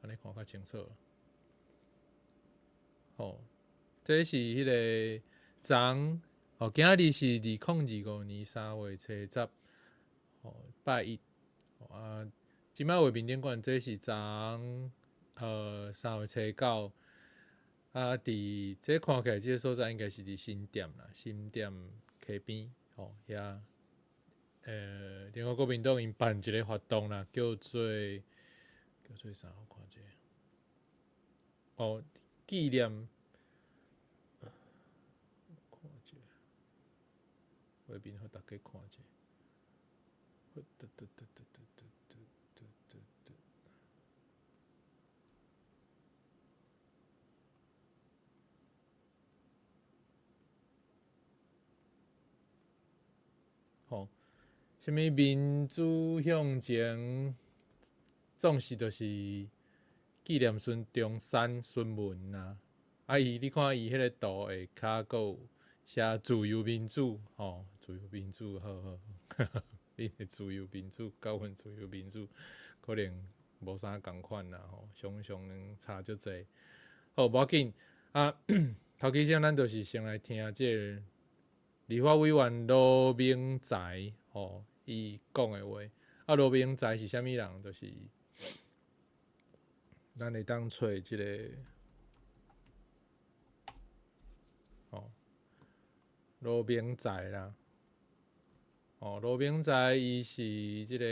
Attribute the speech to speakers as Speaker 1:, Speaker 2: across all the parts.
Speaker 1: 安尼看较清楚。哦，这是迄个昨哦，今日是2025年3月初10，拜一。啊，即摆画面顶管这是昨3月初9。伫这看起来，这个所在应该是伫新店啦，新店溪边遐。中国国民党因办一个活动啦，叫做啥？我看者。纪念。看者，画面互大家看者。什么民主向前，总是就是纪念中山孙文啦。你看伊迄个图下骹还有写自由民主，自由民主，好，恁的自由民主，甲阮自由民主，可能无啥共款啦，常差足济。好，无要紧头期先咱就是先来听这个立法委员罗明才伊讲的话。罗明才是啥物人？就是咱会当找即个罗明才啦。罗明才伊是即个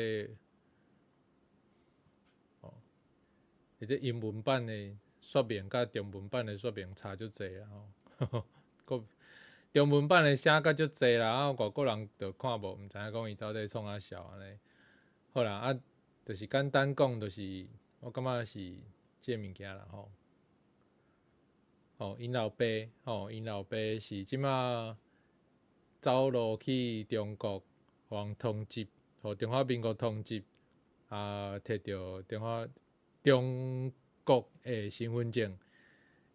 Speaker 1: 这英文版的说明甲中文版的说明差足济啦中文版的写甲足济啦，外国人就看无，毋知影讲伊到底创啥笑安尼。好啦，就是简单讲，就是我感觉是这物件啦因老爸是即马走路去中国，互通缉，互中华民国通缉，摕到中国的身份证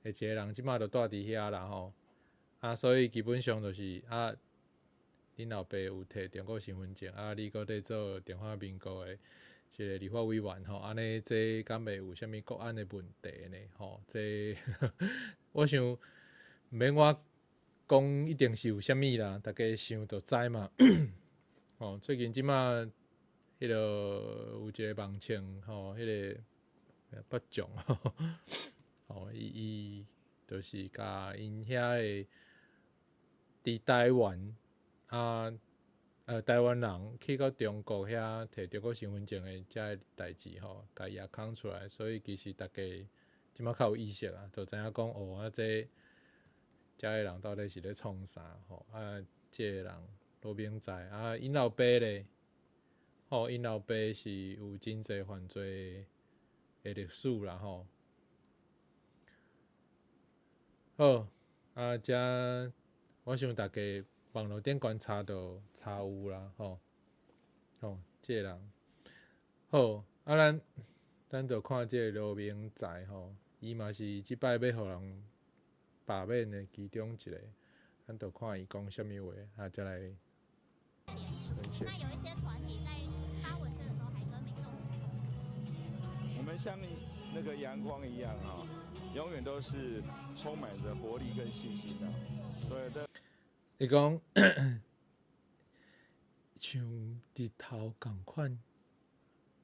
Speaker 1: 的一个人，即马就住伫遐啦所以基本上就是恁老爸有摕中国身份证，你搁咧做中华民国的一个立法委员安尼这敢袂有啥物国安的问题呢？这我想毋免我讲，一定是有啥物啦，大家想就知嘛。最近即马迄个有一个网青迄个北将伊就是甲因遐的伫台湾台湾人去到中国遐摕中国身份证的遮个代志甲伊也空出来，所以其实大家即马较有意识啊，就知影讲这遮个人到底是咧创啥这个人罗明才因老爸咧因老爸是有真侪犯罪的历史啦好遮我想大家网络顶观察到查有啦这个人好咱就看这个罗明才伊嘛是即摆要互人罢免的其中一个，咱就看伊讲啥物话再来分析。
Speaker 2: 那有一些团体在发文宣的时候还跟民众起冲突。
Speaker 3: 我们像那个阳光一样永远都是充满着活力跟信心的。对，
Speaker 1: 伊讲像日头共款，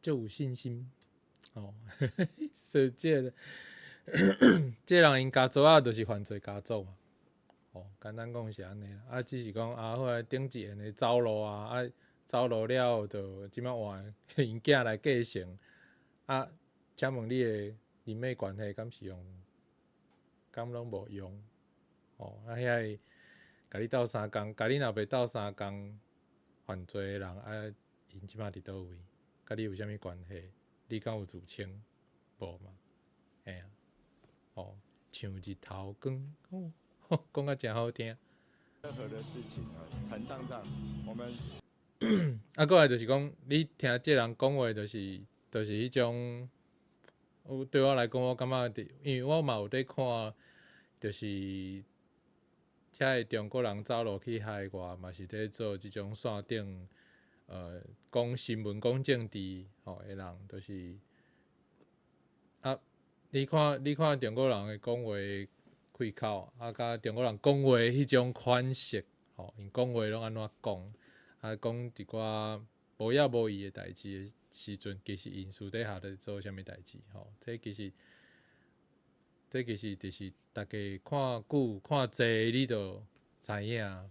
Speaker 1: 就有信心所以这个人因家族就是犯罪家族嘛。简单讲是安尼啦。只是讲后来顶一年的走路走路了就即摆换因囝来继承。请问你的人脉关系敢是用？敢拢无用？遐甲你斗相共，甲你若袂斗相共犯罪的人因即摆伫倒位？甲你有啥物关系？你敢有自称？无嘛？像日头光讲甲真好听。
Speaker 3: 任何的事情坦荡荡，我们
Speaker 1: 过来就是讲，你听这人讲话，就是迄种，对我来讲，我感觉因为我嘛有在看，就是遐个中国人走路去海外，嘛是在做即种线顶讲新闻、讲政治的人，就是啊，你看中国人的讲话开口，啊，甲中国人讲话迄种款式，吼，因讲话拢安怎讲，啊，讲一寡无影无义的代志的时阵，其实因私底下咧做啥物代志，吼，这其实就是大家看久看济，你就知影，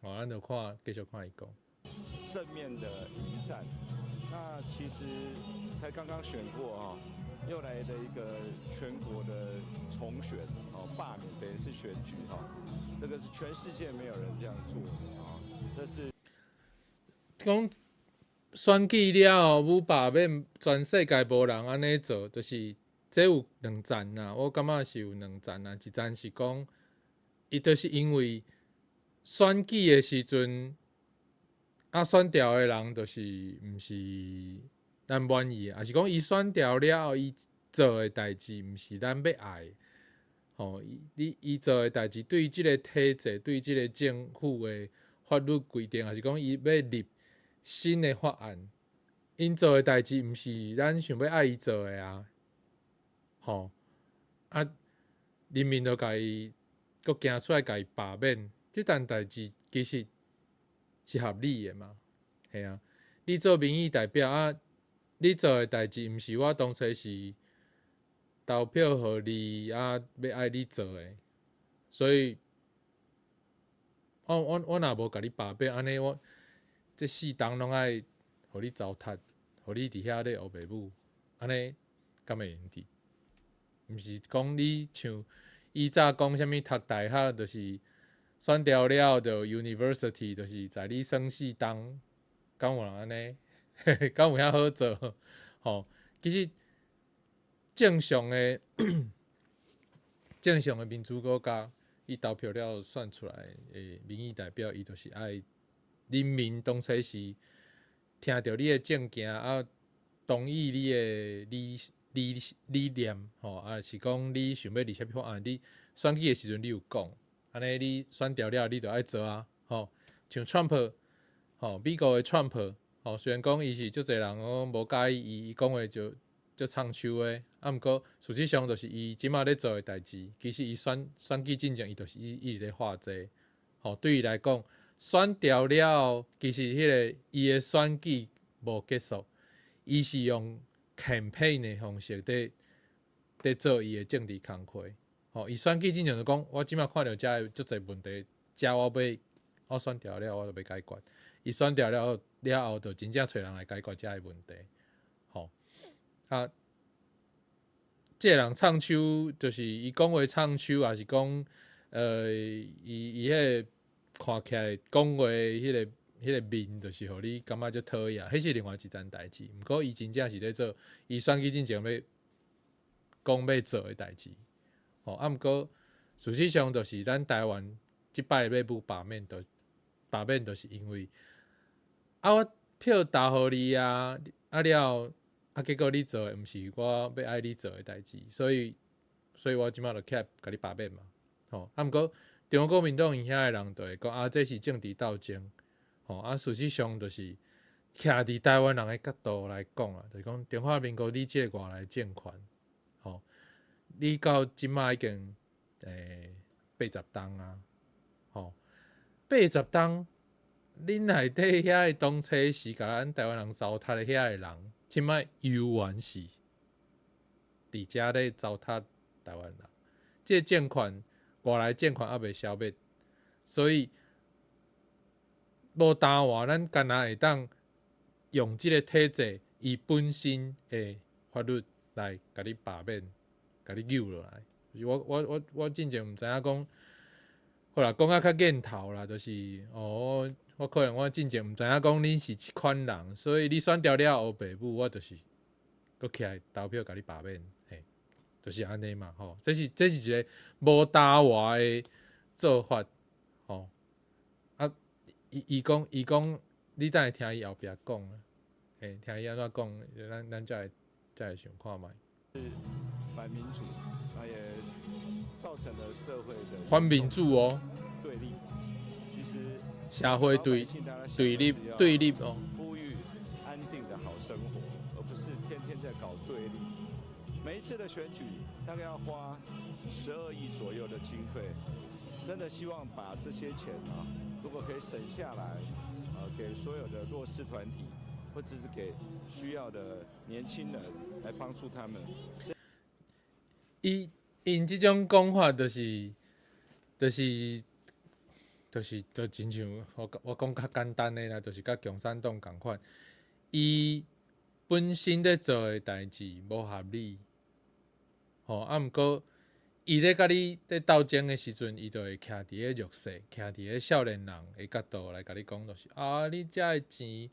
Speaker 1: 吼，咱就继续看伊讲。
Speaker 3: 正面的一战。那其实才刚刚选过又来的一个全国的重选罢免等于是选举这个是全世界没有人这样做这是
Speaker 1: 讲选举了后，罢免全世界无人安尼做，就是这有两层呐。我感觉是有两层呐，一层是讲，伊就是因为选举的时阵。选调的人就是毋是咱满意的，还是讲伊选调了后，伊做的代志毋是咱要爱的。吼，伊做的代志对即个体制、对即个政府的法律规定，还是讲伊要立新的法案，因做的代志毋是咱想要爱伊做的啊。吼，人民就甲伊搁行出来甲伊罢免，即件代志其实。是合理的嘛？系啊，你做民意代表你做的代志毋是我当初是投票互你要爱你做的，所以我若无甲你罢免，安尼我这4党拢爱互你糟蹋，互你伫遐咧学爸母，安尼敢会用滴？毋是讲你像以早讲啥物读大学就是。选调了就 university 就是在你算4党，敢有人安尼？敢有遐好做？吼，其实正常的民主国家，伊投票了选出来的民意代表，伊就是爱人民当初是听到你的政见同意你的理念，吼，是讲你想要立啥物法案，你选举的时阵你有讲。安尼你选调了，你就爱做啊！吼，像 Trump， 吼，美国的 Trump， 吼，虽然讲伊是足侪人无介意伊讲话就唱秋的，毋过事实上就是伊即马咧做的代志，其实伊选举进程伊就是一直咧画济。吼，对伊来讲，选调了，其实伊的选举无结束，伊是用 campaign 的方式在做伊的政治工作。伊选举进程就讲，我即马看到遮足侪问题，我选调了，我就要解决。伊选调了后，就真正找人来解决遮个问题。这个人唱秋，就是伊讲话唱秋，还是讲伊迄个看起来讲话迄个面，就是互你感觉足讨厌，迄是另外一件代志。毋过伊真正是咧做伊选举进程要做的代志。毋过事实上，就是咱台湾即摆要罢免，就是因为我票投互你了，结果你做的毋是我要爱你做的代志，所以我即马就起来甲你罢免嘛。毋过中国国民党因遐的人就会讲这是政治斗争。事实上就是徛伫台湾人的角度来讲就是讲中华民国你即个外来政权。你到即马已经80党啊，80党，恁内底遐个当初是甲咱台湾人糟蹋的遐个人，即摆犹原是伫遮咧糟蹋台湾人。即个政权，外来政权还未消灭，所以无单话，咱干那会当用即个体制，伊本身的法律来甲你罢免。甲你揪落来，我真正毋知影讲，好啦，讲较瘾头啦，就是我可能我真正毋知影讲恁是即款人，所以你选调了后爸母，我就是搁起来投票甲你罢免，嘿，就是安尼嘛，吼，这是一个无搭话的做法，吼，伊讲，你等下听伊后壁讲，嘿，听伊安怎讲，咱才会想看觅。
Speaker 3: 是反民主，也造成了社会的
Speaker 1: 反民主
Speaker 3: 对立。其实
Speaker 1: 社会对立
Speaker 3: 呼吁安定的好生活，而不是天天在搞对立。每一次的选举大概要花12亿左右的经费，真的希望把这些钱啊，如果可以省下来，给所有的弱势团体，或者是给需要的年轻人来帮助他们。
Speaker 1: 因这种讲法就真像我讲较简单的啦，就是甲共产党共款，伊本身咧做的代志无合理，毋过伊咧甲你咧斗争的时阵，伊就会徛伫咧弱势，徛伫咧少年人的角度来甲你讲，就是你遮的钱，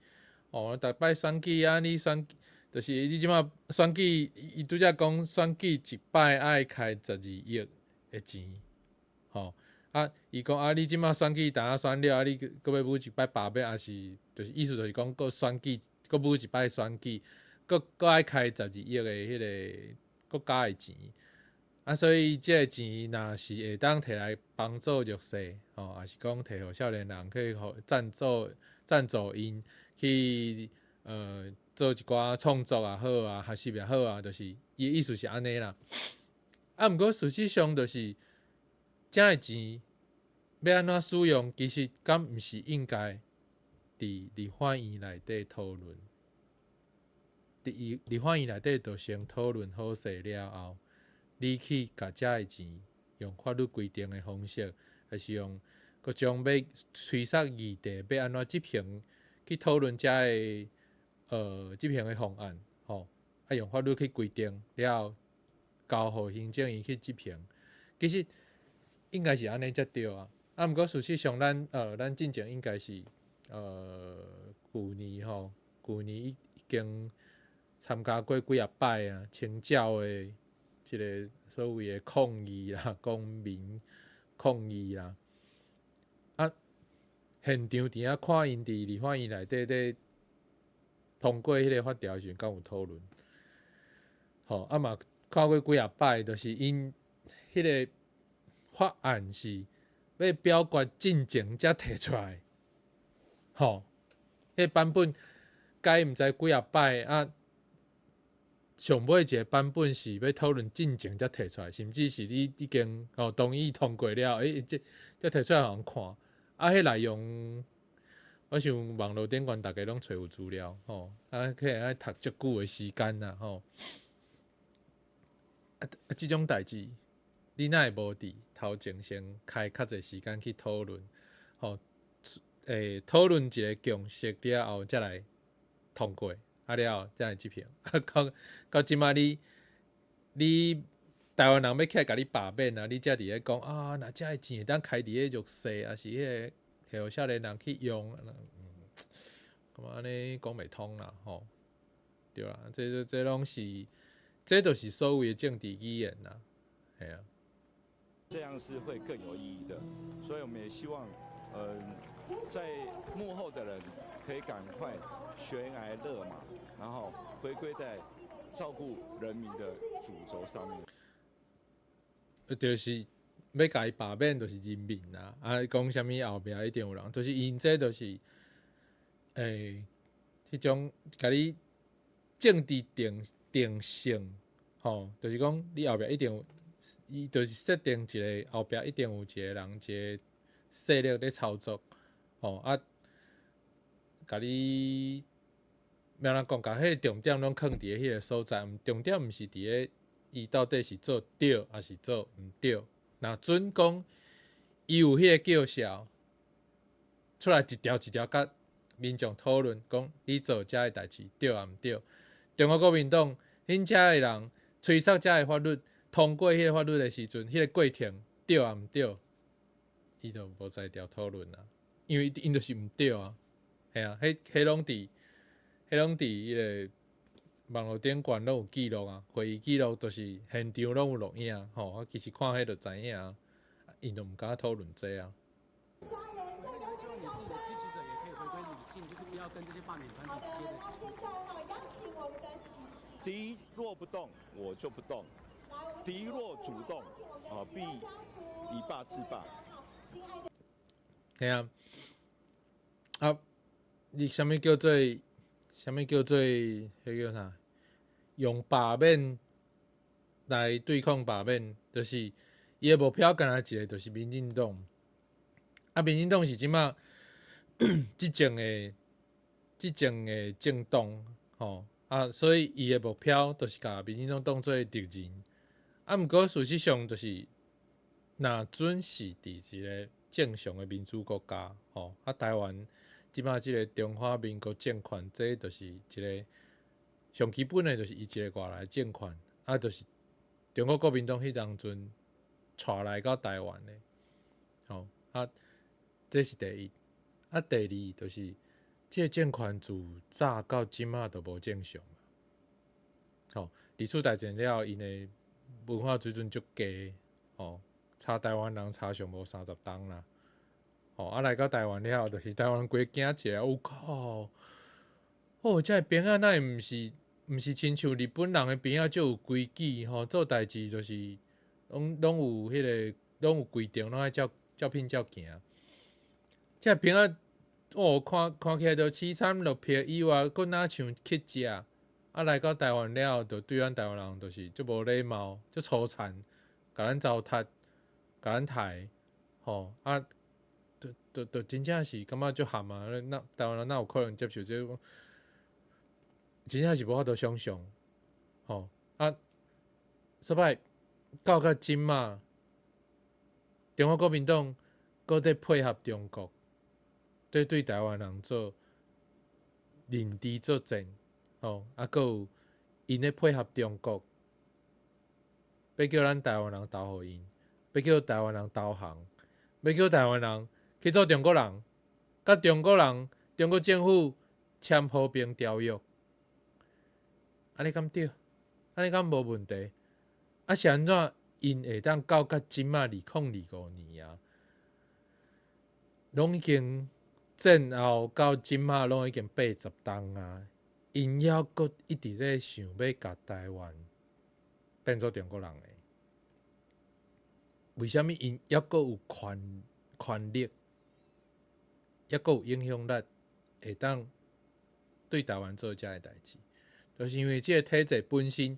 Speaker 1: 逐摆选举你选，就是你即马选举，伊拄则讲选举一摆爱开12亿的钱，伊讲你即马选举等选了，你搁要舞一摆罢免，还是就是意思就是讲，搁选举，搁舞一摆选举，搁爱开12亿的迄个国家的钱，所以即个钱若是会当摕来帮助弱势，还是讲摕互少年人去赞助因去做一寡创作也好啊，学习也好啊，就是伊意思是安尼啦。毋过事实上就是遮个钱要安怎使用，其实敢毋是应该伫立法院内底讨论。伫立法院内底就先讨论好势了后，你去甲遮个钱用法律规定的方式，还是用各种要催促议题，要安怎执行去讨论遮个执行的方案，用法律去规定了后，交互行政院去执行。其实应该是安尼才对啊。毋过事实上咱进前应该是旧年已经参加过几啊摆啊，清教的即个所谓的抗议啦、公民抗议啦，现场伫遐看因伫立法院内底咧通过迄个法条时，敢有讨论，嘛看过几啊摆，就是因迄个法案是要表决进前才提出来，迄个版本改毋知几啊摆上尾一个版本是要讨论进前才提出来，甚至是你已经同意通过了，才提出来互人看。迄内容，我想网络顶悬大家拢找有资料，可能爱读足久的时间啦，即种代志，你哪会无伫头前先开较侪时间去讨论，讨论一个共识了后，才来通过，了后才来执行。到即马你台湾人要起来甲你罢免啊，你才伫咧讲若遮个钱会当开伫咧弱势，还是迄个摕互少年人去用，咁安尼讲袂通啦，对啦，这拢是，这就是所谓的政治语言啦，系啊。
Speaker 3: 这样是会更有意义的，所以我们也希望，在幕后的人可以赶快悬崖勒马，然后回归在照顾人民的主轴上面。
Speaker 1: 就是要甲伊罢免，就是人民啦。讲啥物后壁一定有人，就是因这就是，迄种甲你政治定性，就是讲你后壁一定有，伊就是设定一个后壁一定有一个人一个势力咧操作，甲你要安怎讲？甲迄个重点拢放伫咧迄个所在，重点毋是伫咧伊到底是做对还是做毋对。若准讲伊有迄个叫嚣，出来一条一条甲民众讨论，讲你做遮个代志对啊毋对？中国国民党恁遮个人催促遮个法律通过迄个法律的时阵，迄个过程对啊毋对？伊就无在条讨论啦，因为因就是毋对啊，系啊，迄拢伫迄个网络顶悬拢有记录啊，会议记录就是现场拢有录影，我其实看迄就知影啊，因就毋敢讨论这啊。
Speaker 4: 家人，大家希望你自己的支持者也可以回归理性，就是不要跟这些罢免团体直接的。现在邀请我们的
Speaker 3: 敌若不动，我就不动；敌若主动，必以霸制霸。
Speaker 1: 系啊，你啥物叫做迄叫啥？用罢免来对抗罢免，就是伊的目标干那一个，就是民进党。啊，民进党是即马即种的政党，吼啊，所以伊的目标就是甲民进党当做敌人。啊，毋过事实上就是若准是伫一个正常的民主国家，吼啊，台湾即马即个中华民国政权，这就是一个上基本的，就是伊一个外来政权，啊，就是中国国民党迄当阵带来到台湾的，吼啊。这是第一，啊，第二就是这个政权自早到即马都无正常。吼，历史大战了，因的文化水准足低，吼，差台湾人差上无30档啦。吼，啊来到台湾了，就是台湾规惊一下，我靠！哦，这边仔哪会毋是亲像日本人的边仔，就有规矩吼，做代志就是拢有拢有规定，拢爱照品照行。这边仔哦，看起来就凄惨落魄以外，佫哪像乞食。啊，来到台湾了，就对咱台湾人就是足无礼貌、足粗残，甲咱糟蹋、甲咱刣，吼啊，就真正是感觉足含啊！那台湾人哪有可能接受这个？真正是无法度想象，吼啊！说摆到今嘛，中国国民党搁在配合中国，对台湾人做认知作战。吼，啊，佮有因咧配合中国，要叫咱台湾人投互因，要叫台湾人投降，要叫台湾人去做中国人，甲中国政府签和平条约，安尼敢对？安尼敢无问题？啊，是安怎因会当到即马2025年啊，拢已经战后到即马拢已经80档啊！因还阁一直咧想要甲台湾变做中国人诶？为虾米因还阁有权力，还阁有影响力，会当对台湾做遮个代志？就是因为即个体制本身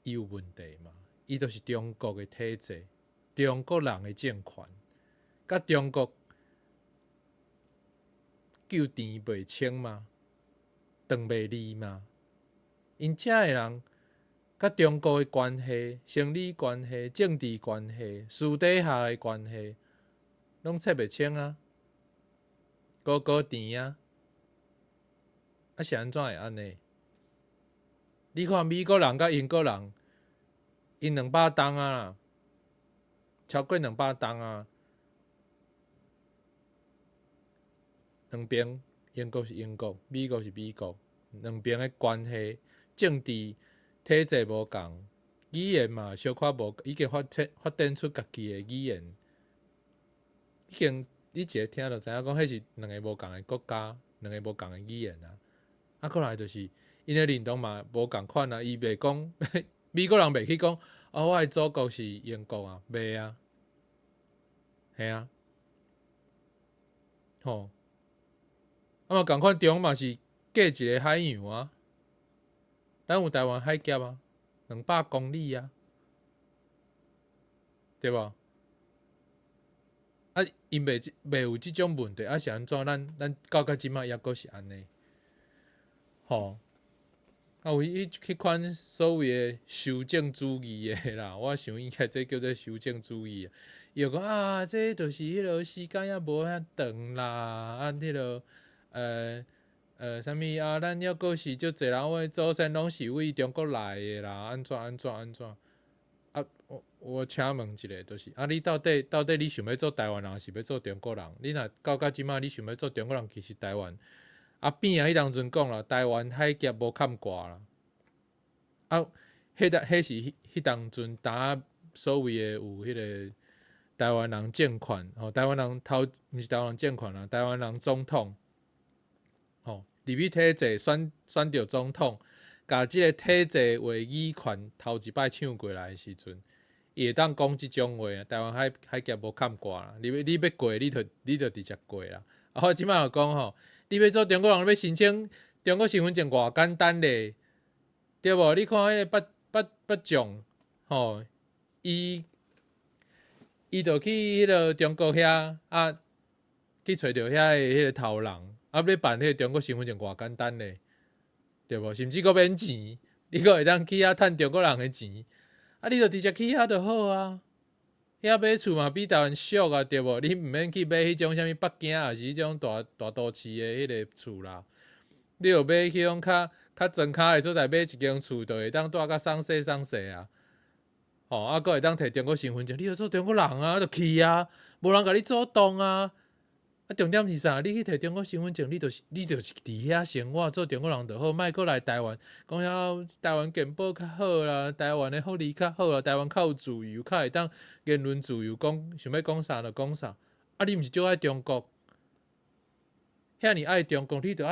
Speaker 1: 伊有问题嘛，伊就是中国诶体制，中国人诶政权，甲中国旧田袂清嘛。断袂离嘛，因遮个人甲中国的关系、生理关系、政治关系、私底下的关系，拢切袂清啊，高甜啊，啊是安怎会安尼？你看美国人甲英国人，因200档啊啦，超过200档啊，两边。英国是英国，美国是美国，两边的关系、政治体制无共，语言嘛小可无，已经发展出家己的语言。已经你一个听就知影，讲迄是两个无共的国家，两个无共的语言啊。啊，过来就是因的认同嘛无共款啊，伊袂讲美国人袂去讲，我的祖国是英国啊，袂啊，系啊，吼。啊嘛，共款中嘛是隔一个海洋啊，咱有台湾海峡啊，200公里啊，对无？啊，因袂有即种问题，啊是安怎？咱到即马抑阁是安尼，吼。啊，有迄款所谓的修正主义的啦，我想应该这叫做修正主义。伊就讲啊，这就是迄落时间也无遐长啦，啊，迄落。啥物啊？咱抑阁是足侪人的祖先拢是为中国来的啦，安怎？啊，我请问一下，就是啊，你到底你想要做台湾人，是要做中国人？你若到即马，你想要做中国人，其实台湾啊边啊，迄当阵讲啦，台湾海峡无坎挂啦。啊，迄是迄当阵打所谓的有迄个台湾人政权，吼，台湾人毋是台湾人政权啦，台湾人总统。入去体制选着总统，甲即个体制话语权头一摆抢过来的时阵，伊会当讲即种话，台湾海峡无坎挂啦，你要过，你就直接过啦。啊，我即摆就讲吼，你要做中国人，要申请中国身份证偌简单咧，对无？你看迄个北种，吼，伊就去迄个中国遐啊，去找着遐个迄个头人，啊，要办迄个中国身份证偌简单咧，对无？甚至佫免钱，你佫会当去遐趁中国人的钱，啊，你就直接去遐就好啊。遐买厝嘛比台湾俗啊，对无？你毋免去买迄种啥物北京啊，是迄种大都市的迄个厝啦。你有买去种较庄脚的所在买一间厝，就会当住较爽势啊。吼，啊，佫会当摕中国身份证，你就做中国人啊，就去啊，无人甲你主动啊。啊，重点是啥？你去摕中国身份证，你就是伫遐生活做中国人就好，莫佫来台湾，讲遐台湾健保较好啦，台湾的福利较好啦，台湾较有自由，较会当言论自由，讲想要讲啥就讲啥。啊，你毋是就爱中国？遐尼爱中国，你就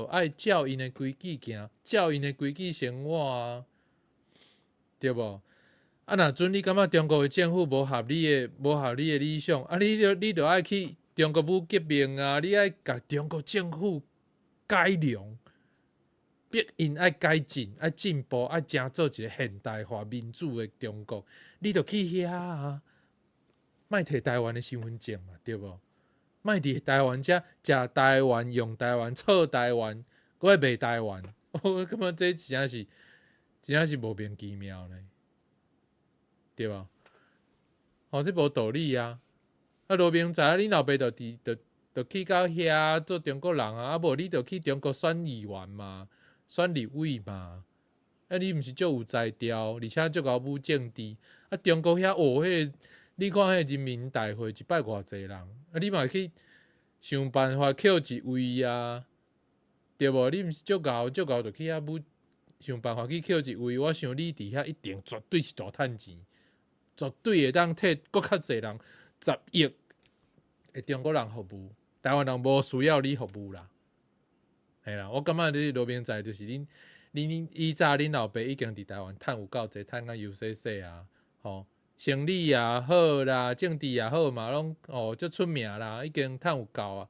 Speaker 1: 爱照因的规矩行，照因的规矩生活啊，对无？啊，若阵你感觉中国的政府无合理的理想，啊，你就爱去中国武革命啊，你爱甲中国政府改良，逼因爱改进、爱进步、爱真做一个现代化民主的中国，你就去遐啊，莫摕台湾的身份证嘛，对无？莫伫台湾遮食台湾、用台湾、操台湾，佫爱卖台湾，我感觉这真正是莫名其妙呢。对吧？哦，这无道理啊！啊，罗明知影恁老爸就去到遐做中国人啊，啊无你就去中国选议员嘛，选立委嘛。啊，你毋是足有才调，而且足够武政治。啊，中国遐迄个，你看迄人民大会一摆偌济人，啊，你嘛去想办法扣一位啊，对无？你毋是足够就去遐想办法去扣一位。我想你伫遐一定绝对是大趁钱。绝对会当替搁较侪人10亿的中国人服务，台湾人无需要你服务啦。系啦，我感觉你罗明仔就是恁以早恁老爸已经伫台湾趁有够侪，趁到 UCC 啊，吼，生理也好啦，政治也好嘛，拢哦足出名啦，已经趁有够啊。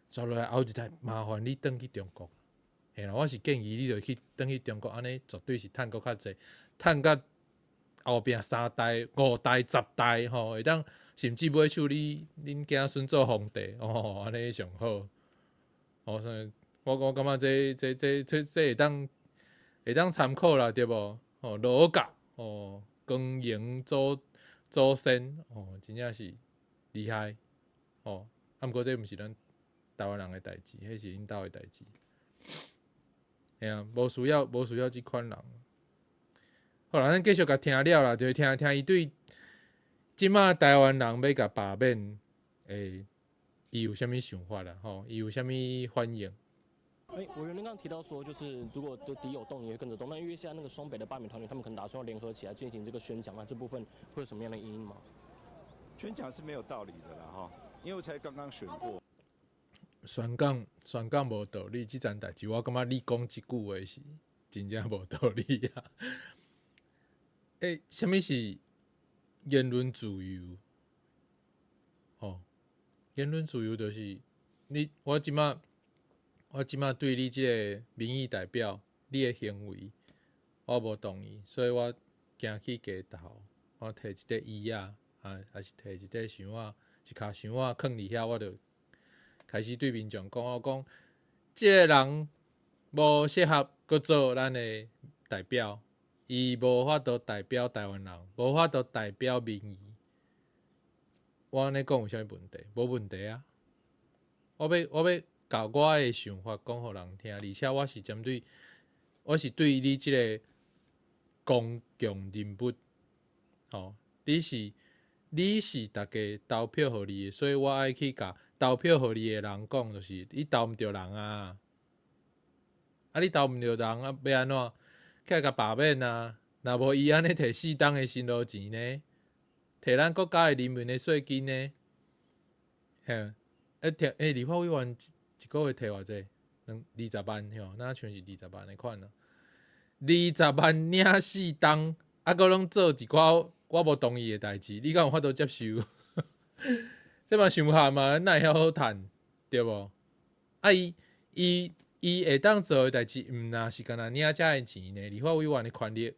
Speaker 1: 做落来后一代麻烦你转去中国，系啦，我是建议你就去转去中国，安尼绝对是趁搁较侪，趁到。后壁3代、5代、10代，吼，会当甚至买手恁囝孙做皇帝，哦，安尼上好。哦，所以我感觉这会当参考啦，对无？哦，儒家，哦，光荣祖先，哦，真正是厉害。哦，啊，毋过这毋是咱台湾人的代志，迄是恁兜的代志。嘿啊，无需要即款人。好啦，咱继续甲听了啦，就听伊对即马台湾人要甲罢免，伊有啥物想法啦？吼，伊有啥物反应？
Speaker 5: 委员刚刚提到说，就是如果就敌有动，也会跟着动。那因为现在那个双北的罢免团体，他们可能打算要联合起来进行这个宣讲，那这部分会有什么样的阴影吗？
Speaker 3: 宣讲是没有道理的啦，哈，因为我才刚刚选过。
Speaker 1: 宣讲无道理，即件代志，我感觉你讲即句话是真正无道理啊！什么是言论自由？哦，言论自由就是我即马对你即个民意代表你的行为，我无同意，所以我行去街头，我摕一块椅啊，还是摕一块箱仔，一卡箱仔囥伫遐，我就开始对民众讲，我讲，即个人无适合搁做咱的代表。伊无法度代表台湾人，无法度代表民意。我安尼讲有啥物问题？无问题啊！我要甲我的想法讲互人听，而且我是对你即个公共人物，吼，你是大家投票互你的，所以我爱去甲投票互你的人讲，就是你投毋着人啊！啊，你投毋着人啊，要安怎？起来甲罢免啊！若无伊安尼摕4档的辛劳钱呢，摕咱国家的人民的税金呢，立法委员一个月摕偌济？20万吼，哪像是20万的款啊？20万领4档，啊，佫拢做一寡我无同意的代志，你敢有法度接受？这嘛伤悍嘛，哪会晓好趁，对无？啊，伊会当做的代志，毋若是干那领遮的钱呢？立法委员的权力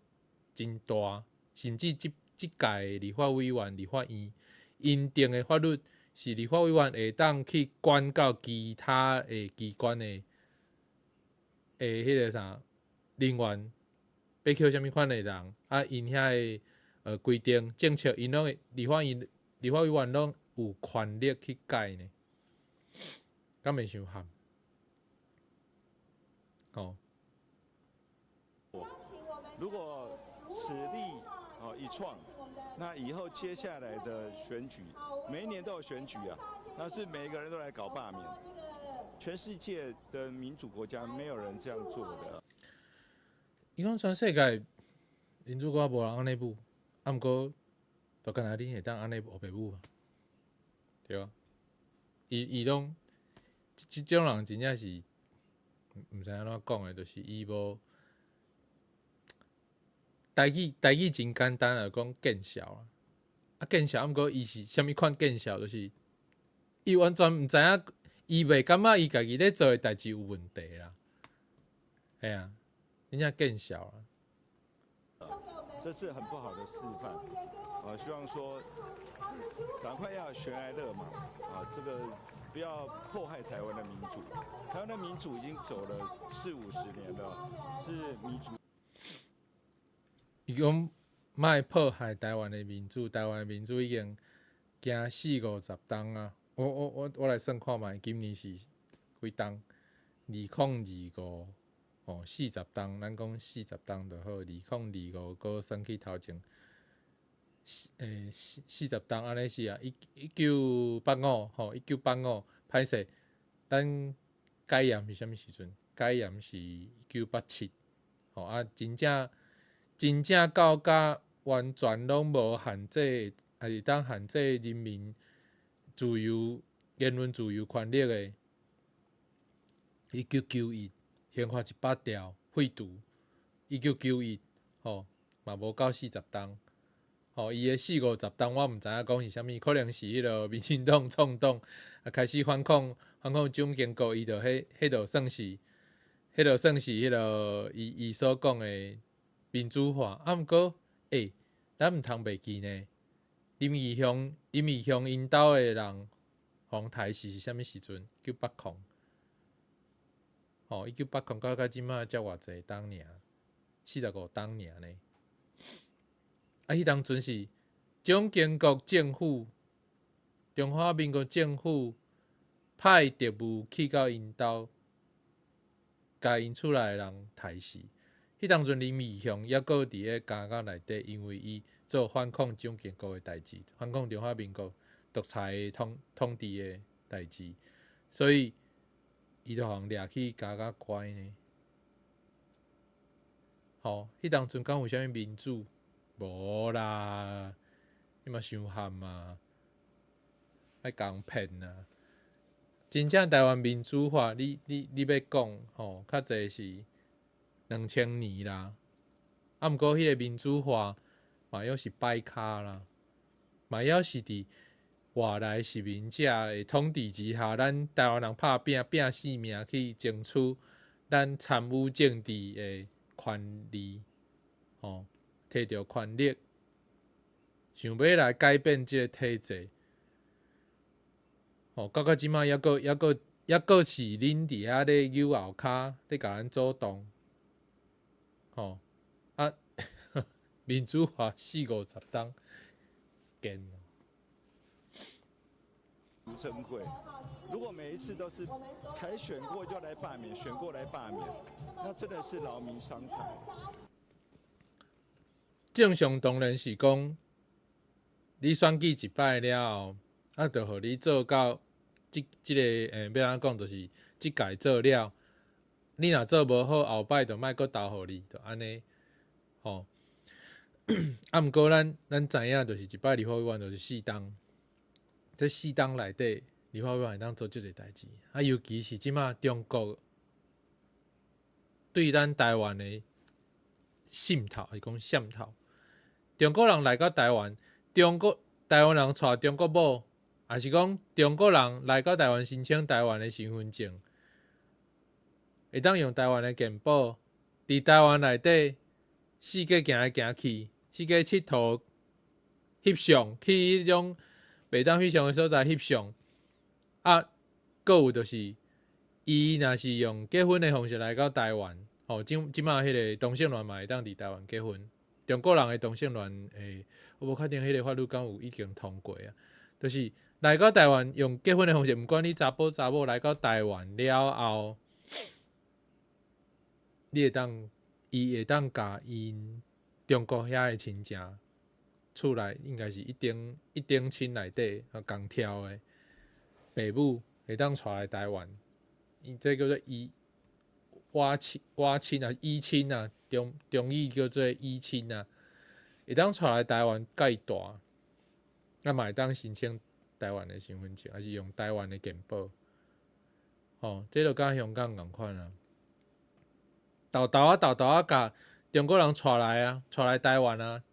Speaker 1: 真大，甚至即届立法委员、立法院因定的法律是立法委员会当去管到其他的机关的迄个啥人员，要扣啥物款的人啊，因遐的规定政策，因拢立法委员拢有权力去改呢，敢袂伤含？哦。
Speaker 3: 如果此例一创，那以后接下来的选举，每一年都有选举啊，那是每一个人都来搞罢免。全世界的民主国家没有人这样做的。
Speaker 1: 伊讲全世界民主国家无人安尼舞，啊毋过就干那恁会当安尼学白舞啊，对啊。伊拢即种人真正是毋知安怎讲诶，就是伊无台语真简单啊，讲见笑啊，见笑，毋过伊是啥物款见笑，就是伊完全毋知影。伊袂感觉伊家己咧做诶代志有问题啦，哎呀，真正见笑啦。
Speaker 3: 这是很不好的示范。希望说赶快要悬崖勒马这个不要迫害台湾的民主。台湾的民主已经走了40-50年了，是民主。
Speaker 1: 伊讲莫迫害台湾的民主，台湾的民主已经行40-50冬啊。我来算看卖，今年是几冬？202540冬，咱讲40冬就好。2025搁算去头前，40冬安尼是啊，1985歹势，咱改验是啥物时阵？改验是1987，真正到甲完全拢无限制，还是当限制人民自由、言论自由权利的1991宪法100条废除，1991嘛无到40冬，伊的40-50冬我毋知影讲是啥物，可能是迄落民进党创党开始反抗蒋经国，伊就迄就算是迄落伊所讲的民主化，啊毋过咱毋通袂记呢。林义雄因兜的人皇台是啥物时阵？1980，1980到即马才偌济冬尔，45冬尔呢。迄当阵是蒋经国政府、中华民国政府派特务去到因兜，甲因厝内的人杀死。迄当阵林义雄抑搁伫咧监狱内底，因为伊做反抗蒋经国的代志，反抗中华民国独裁统治的代志，所以伊就互人掠去监甲关呢。迄当阵敢有啥物民主？无啦，你嘛伤含啊，爱共骗啊！真正台湾民主化，你要讲较济是2000年啦，啊毋过迄个民主化嘛又是摆卡啦，嘛要是伫外来殖民者的统治之下，咱台湾人拍拼性命去争取咱参与政治的权利，摕到权力，想要来改变即个体制，到即马抑搁是恁伫遐咧摇后骹咧甲咱阻挡，民主化40-50冬，见。
Speaker 3: 真会，如果每一次都是才选过就来罢免，选过来罢免，那真的是劳民伤财。
Speaker 1: 正常当然是讲，你选举一摆了后，就互你做到即个要安怎讲，就是即届做了，你若做无好，后摆就莫搁投互你，就安尼，毋过咱知影，就是一摆立法委员就是4冬，这4冬内底，立法委员会当做足侪代志，尤其是即马中国对咱台湾的渗透，是讲渗透。中国人来到台湾，台湾人娶中国某，还是讲中国人来到台湾申请台湾的身份证，会当用台湾的健保，伫台湾内底四界行来行去，去个佚佗、翕相，去迄种袂当翕相的所在翕相。啊，搁有就是伊若是用结婚的方式来到台湾，即马迄个同性恋嘛会当伫台湾结婚。中国人的同性恋我无确定迄个法律敢有已经通过啊。就是来到台湾用结婚的方式，毋管你查甫查某来到台湾了后，伊会当甲因中国遐的亲戚厝内应该是一等亲内底共挑的爸母会当带来台湾，伊这叫做挖亲啊，依亲啊，中医叫做依亲啊，会当带来台湾甲伊住，啊嘛会当申请台湾的身份证，还是用台湾的健保，这就甲香港共款啊。豆豆啊，甲中国人带来台湾啊，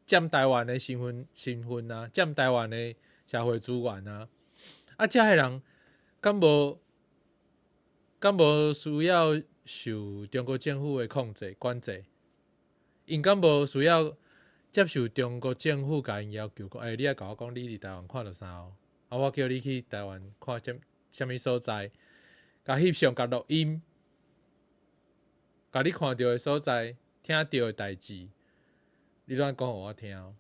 Speaker 1: 占台湾的身份啊，占台湾的社会资源啊，遮个人敢无需要受中国政府的控制管制？因敢无需要接受中国政府甲因要求讲，你爱甲我讲你伫台湾看到啥哦？啊，我叫你去台湾看啥物所在，甲翕相、甲录音。甲你看到的所在、听到的代志，你拢讲互我听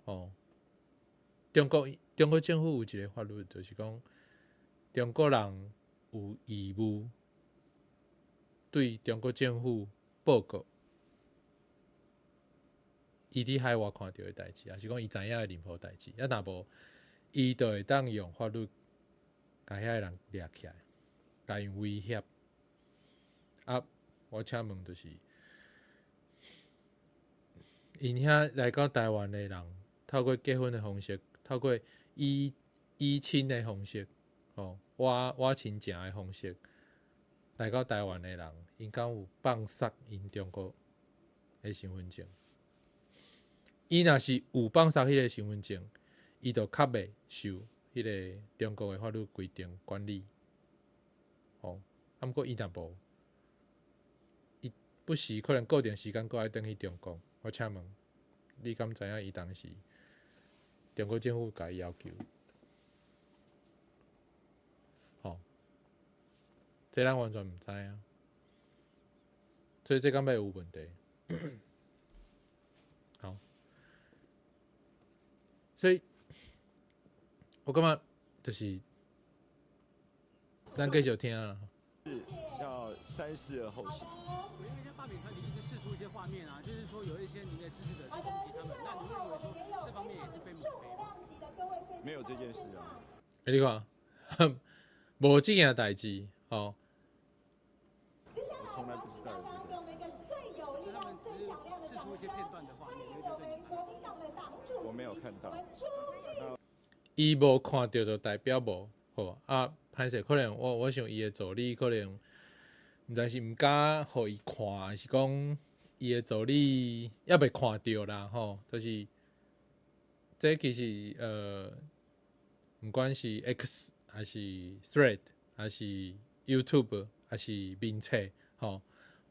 Speaker 1: 哦。中国政府有一个法律，就是讲中国人有义务对中国政府报告伊伫海外看到的代志，还是讲伊知影的任何代志。若无，伊就会当用法律甲遐个人掠起来，甲因威胁啊。我请问就是，因遐来到台湾的人，透过结婚的方式，透过依亲的方式，我亲情的方式，来到台湾的人，因敢有放杀因中国的身份证？伊若是有放杀迄个身份证，伊就较袂受迄个中国的法律规定管理。毋过伊若无。不时可能固定时间过来转去中国，我请问，你敢知影伊当时中国政府甲伊要求？这咱完全毋知啊，所以这敢要有问题。好，所以我感觉就是咱继续听啦。
Speaker 3: 要三思而后行。
Speaker 6: 有一些罢免团体一直释出一些画面啊，就是说有一些您的支持者去攻击他们，那您认为说这方面也是被抹黑？
Speaker 3: 没有这件事啊。
Speaker 1: 你看，无这件代志，
Speaker 3: 我从来不知道有这个。
Speaker 6: 释出一些片段的画面，
Speaker 3: 我没有看到。
Speaker 1: 伊无看到就代表无好啊。歹势，可能我想伊的助理可能毋知是毋敢互伊看，还是讲伊的助理还未看到啦就是这其实毋管是 X 还是 Thread 还是 YouTube 还是面册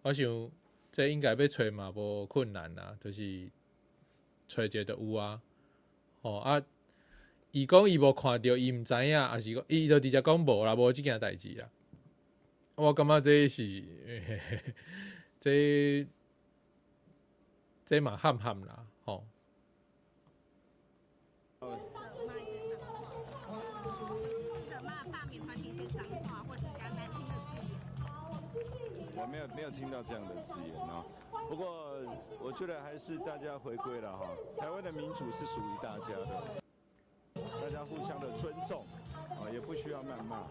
Speaker 1: 我想这应该要找嘛无困难啦，就是找一个就有啊伊讲伊无看到，伊毋知影，还是讲伊就直接讲无啦，无即件代志啦。我感觉这是这嘛喊啦，
Speaker 3: 我没有听到这样的字眼啊。不过我觉得还是大家回归了哈，台湾的民主是属于大家的。大家互相的尊重，也不需要谩骂。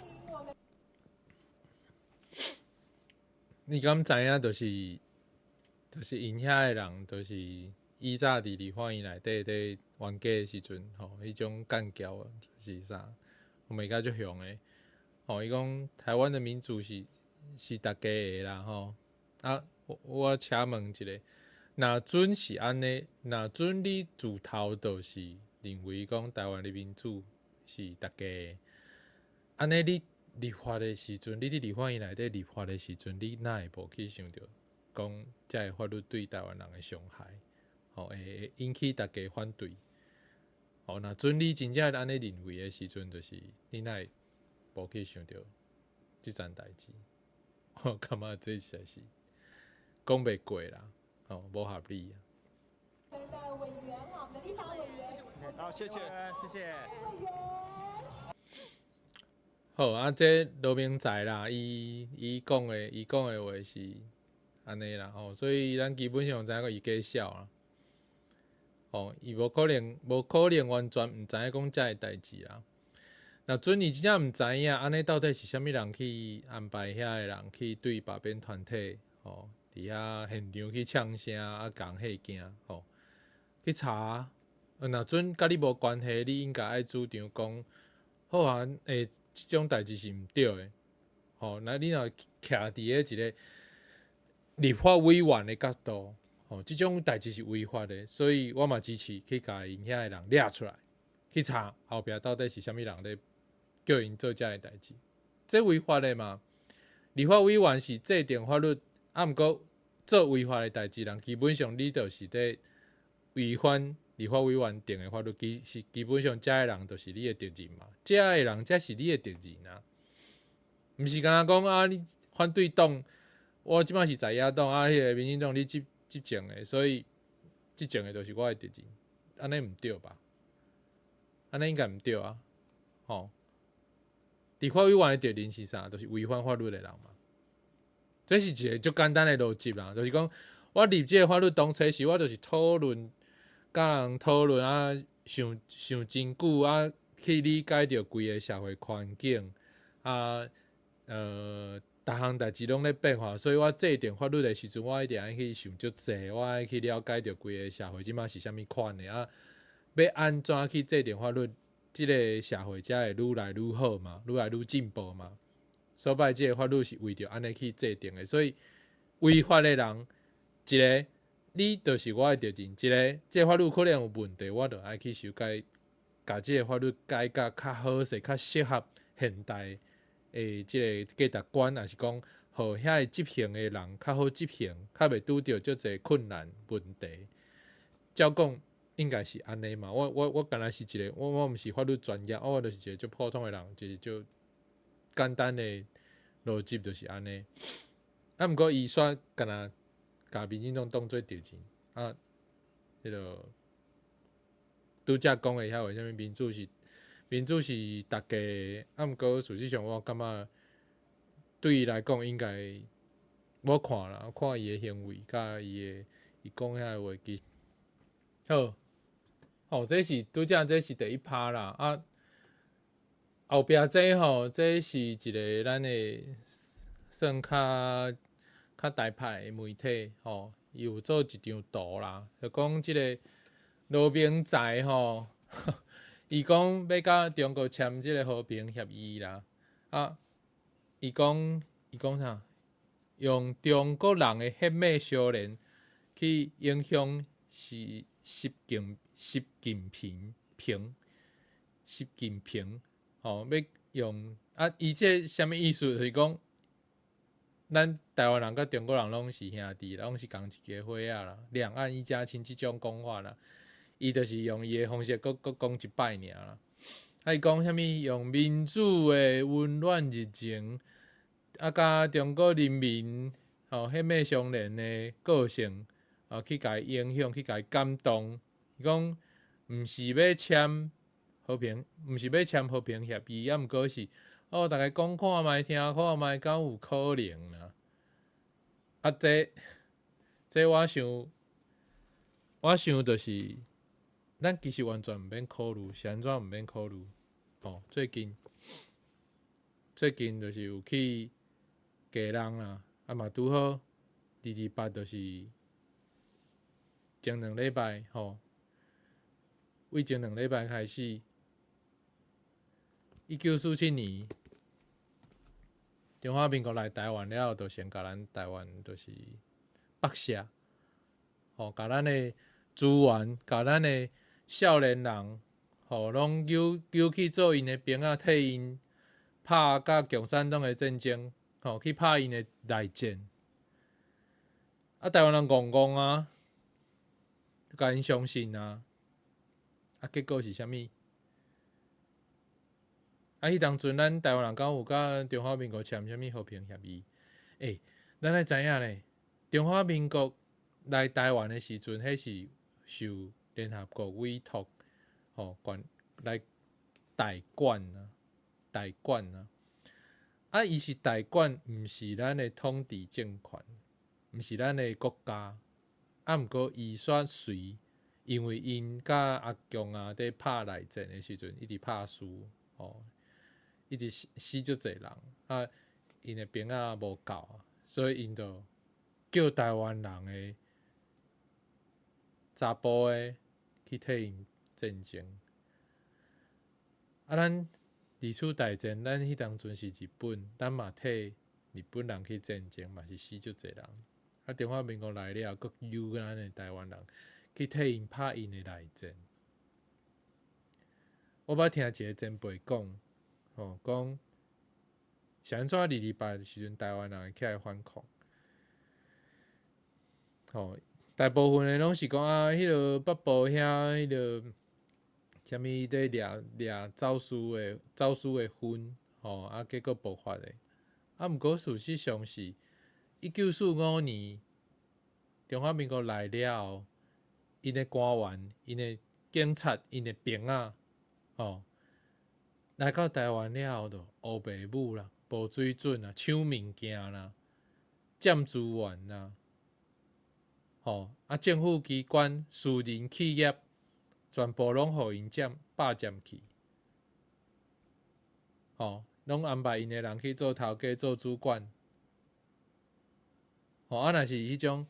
Speaker 1: 你敢知影？就是因遐的人，就是以早伫立法院内底伫冤家的时阵，迄种干交是啥？我们甲足凶的。伊讲台湾的民主是大家的啦，我请问一下，若准是安尼，若准你自头就是认为讲台湾的民主是大家的，安尼你立法的时阵，你伫立法院内底立法的时阵，你哪会无去想到讲这个法律对台湾人的伤害？会引起大家反对。若准你真正安尼认为的时阵，就是你哪会无去想到即件代志？我感觉这实在是讲袂过啦，无合理啊。
Speaker 4: 的委员哈，我们的立法委员。
Speaker 3: 好，谢谢，
Speaker 6: 谢谢。
Speaker 4: 委员。
Speaker 1: 好啊，这罗明才啦，伊讲的话是安尼啦，所以咱基本上知影伊假笑啦。伊无可能完全毋知影讲遮个代志啦。若准伊真正毋知影，安尼到底是啥物人去安排遐个人去对罢免团体，伫遐现场去呛声啊，讲吓惊，去查。若准甲你无关系，你应该爱主张讲，好啊，即种代志是毋对的。那你若徛伫一个立法委员的角度。即种代志是违法的，所以我嘛支持去甲因遐个人抓出来，去查后壁到底是啥物人咧叫因做遮个代志。这违法的嘛，立法委员是制定法律，毋过做违法的代志人，基本上你就是咧违反立法委员定的法律，基本上遮个人就是你的敌人嘛，遮个人才是你的敌人啊，毋是干那讲啊，你反对党，我即摆是在野党啊，迄个民进党你执政的，所以执政的就是我的敌人，安尼毋对吧？安尼应该毋对啊！立法委员的敌人是啥？就是违反法律的人嘛。这是一个足简单的逻辑啦，就是讲我立这个法律当初时，我就是讨论，甲人讨论啊，想真久啊，去理解着规个社会环境啊，逐项代志拢咧变化，所以我制定法律的时阵，我一定爱去想足济，我爱去了解着规个社会即马是啥物款的啊，要安怎去制定法律，即个社会才会愈来愈好嘛，愈来愈进步嘛。所摆即个法律是为着安尼去制定的，所以违法的人，一个你就是我的敌人，一个即个法律可能有问题，我就爱去修改，甲即个法律改甲较好势、较适合现代。即个价值观，也是讲，互遐个执行的人较好执行，较袂拄着足侪困难问题。照讲应该是安尼嘛。我干若是一个，我毋是法律专业，我就是一个足普通的人，就是足简单的逻辑就是安尼。毋过伊煞干若甲民进党当做敌人啊，迄个拄则讲的遐为虾米民主是大家的，毋过实际上我感觉对伊来讲应该，我看啦，我看伊的行为，甲伊讲遐个话，其好，这是拄则这是第一趴啦，啊，后壁这是一个咱的算较大派的媒体伊有做一张图啦，就讲即个罗明才伊讲要甲中国签即个和平协议啦，啊，伊讲啥？用中国人的血脉相连去影响习近平，要用啊，伊这啥物意思？就是讲，咱台湾人甲中国人拢是兄弟，拢是同一家伙仔啦，两岸一家亲即种讲法啦。伊就是用伊的方式，搁讲一摆尔啦。伊讲啥物？用民主的温暖热情，甲中国人民血脉相连的个性，去甲伊影响，去甲伊感动。伊讲，毋是要签和平，毋是要签和平协议，毋过是大家讲看卖，听看卖，敢有可能啦？这我想就是。咱其实完全毋免考虑，是安怎毋免考虑？最近就是有去家人啦，嘛拄好228就是前2礼拜为前2礼拜开始，1947年中华民国来台湾了后，就先甲咱台湾就是绑下，甲咱的资源，甲咱的少年人，拢揪去做因的兵仔，替因拍甲共产党的战争，去拍因的内战。台湾人戆戆啊，甲因相信啊，结果是啥物？迄当阵咱台湾人敢有甲中华民国签啥物和平协议？咱来知影咧，中华民国来台湾的时阵，迄是受联合国委托，来代管啊，代管啊。伊是代管，毋是咱的统治政权，毋是咱的国家。毋过伊煞随，因为因甲阿强啊伫拍内战的时阵，一直拍输，一直死足侪人，因的兵啊无够，所以因就叫台湾人的查甫的去替因战争。咱二次大战，咱迄当阵是日本，咱嘛替日本人去战争，嘛是死足侪人。中华民国来了，佫由咱的台湾人去替因拍因的内战。我捌听一个前辈讲，讲是安怎228的时阵，台湾人会起来反抗。大部分的拢是讲迄个北部遐迄个啥物在掠走私的烟，结果爆发的。毋过事实上是1945年中华民国来了后，因的官员、因的警察、因的兵啊，来到台湾了后，就乌白母啦、无水准啦、抢物件啦、占资源啦。政府机关、私人企业，全部拢互因霸占去，拢安排因的人去做头家、做主管。若是迄种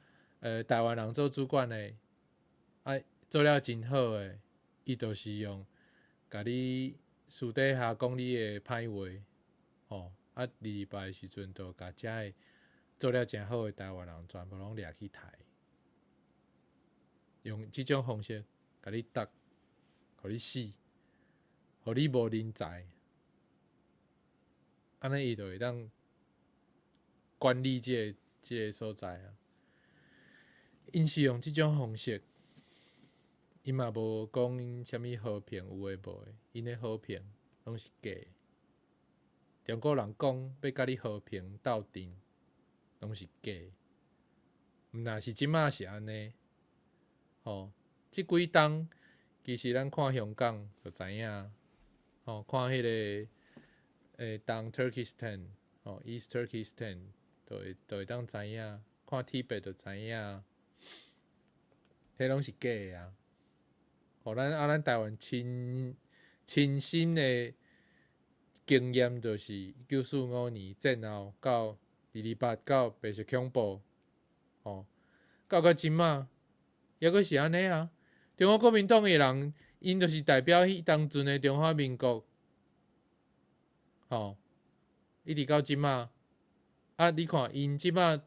Speaker 1: 台湾人做主管的，做了真好的，伊就是用甲你私底下讲你的歹话，228的时阵，就甲遮的做了真好的台湾人，全部拢掠去杀。用即种方式，甲你打，互你死，互你无人才，安尼伊就会当管理即个所在啊。因是用即种方式，因嘛无讲因啥物和平有诶无诶，因诶和平拢是假的。中国人讲要甲你和平斗阵，拢是假的。毋若是即马是安尼。即几冬其实咱看香港就知影，看迄个东 Turkestan，East Turkestan， 就会当知影，看Tibet就知影，迄拢是假的啊！咱台湾亲身的经验，就是1945年战后到228到白色恐怖，到即马。抑阁是安尼啊！中国国民党诶人，因就是代表迄当阵诶中华民国，一直到即马。你看因即马，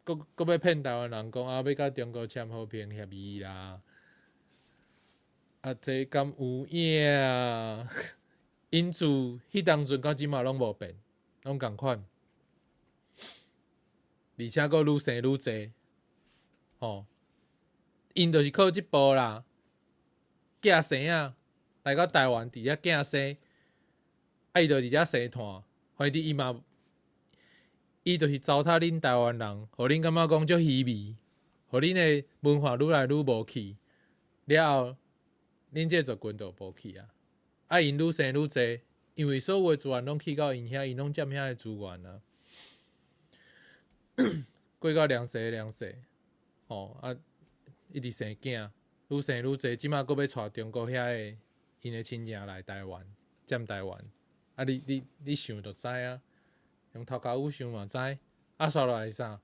Speaker 1: 阁要骗台湾人讲要甲中国签和平协议啦，这敢有影啊？因自迄当阵到即马拢无变，拢共款，而且阁愈生愈济，因就是靠即步啦，寄生啊，来到台湾伫遐寄生，伊就伫遐生团，反正伊就是糟蹋恁台湾人，互恁感觉讲足虚伪，互恁的文化愈来愈无去，了后恁这族群就无去啊。因愈生愈济，因为所有的资源拢去到因遐，因拢占遐的资源啊。过到粮食，一直生囝，愈生愈济，即马阁要带中国遐个因的亲戚来台湾，占台湾。你想就知啊，用头壳有想嘛知。煞落来啥？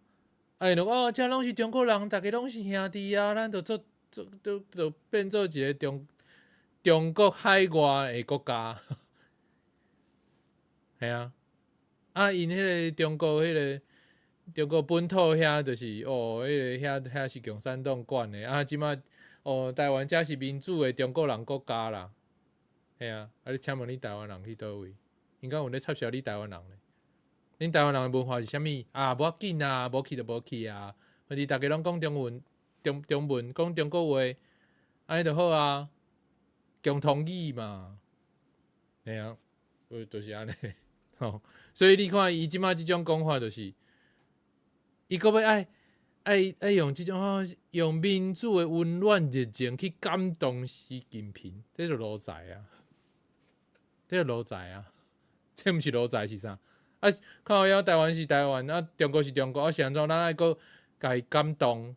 Speaker 1: 因就这拢是中国人，大家拢是兄弟啊，咱就就变做一个中国海外的国家。系啊，因迄个中国中国本土遐就是遐是共产党管的即马台湾才是民主的中国人国家啦，系啊，你请问你台湾人去倒位？应该有咧插销你台湾人咧？恁台湾人的文化是啥物？无要紧啊，无去就无去啊，反正大家拢讲中文，中文，讲中国话，安尼就好啊，共同语嘛，嘿啊，就是安尼，吼。所以你看，伊即马即种讲法，就是伊个要爱用即种用民主的温暖热情去感动习近平，这就裸财啊，这就裸财啊，这毋是裸财是啥？啊，靠腰台湾是台湾，啊，中国是中国，啊，是安怎？咱爱个甲伊感动，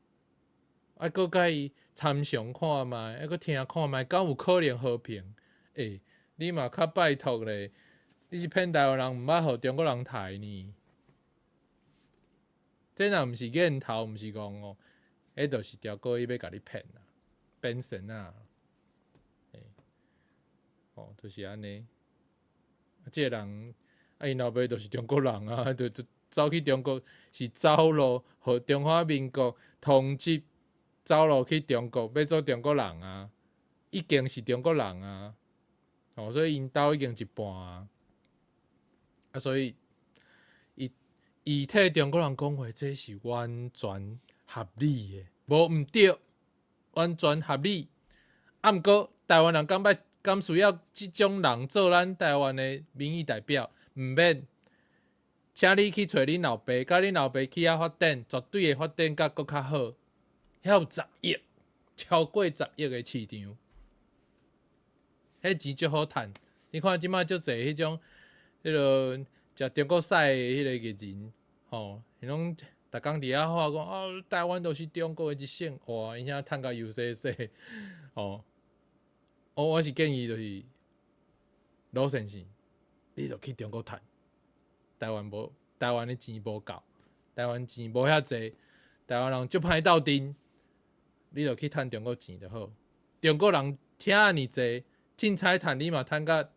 Speaker 1: 爱个甲伊参详看觅，爱个听看觅，敢有可能和平？你嘛较拜托咧，你是骗台湾人，毋捌互中国人杀呢？这若毋是瘾头，毋是讲哦，迄就是条故意要甲你骗啦，变神啊！就是安尼。即个人，因老爸就是中国人啊，就走去中国是走路，互中华民国统治，走路去中国要做中国人啊，已经是中国人啊。所以因兜已经一半啊，所以伊替中国人讲话，这是完全合理的，无毋对，完全合理。毋过台湾人敢需要即种人做咱台湾的民意代表？毋免，请你去找恁老爸，甲恁老爸去遐发展，绝对会发展甲搁较好。遐有10亿，超过10亿的市场，迄钱足好趁。你看即摆足侪迄种，食中国菜的迄个人，伊拢逐工伫遐话讲台湾都是中国的一省，哇，因遐趁甲油洗洗，我是建议就是老先生，你就去中国趁，台湾的钱无够，台湾钱无遐济，台湾人足歹斗阵，你就去趁中国钱就好。中国人听安尼济，凊彩趁你嘛趁甲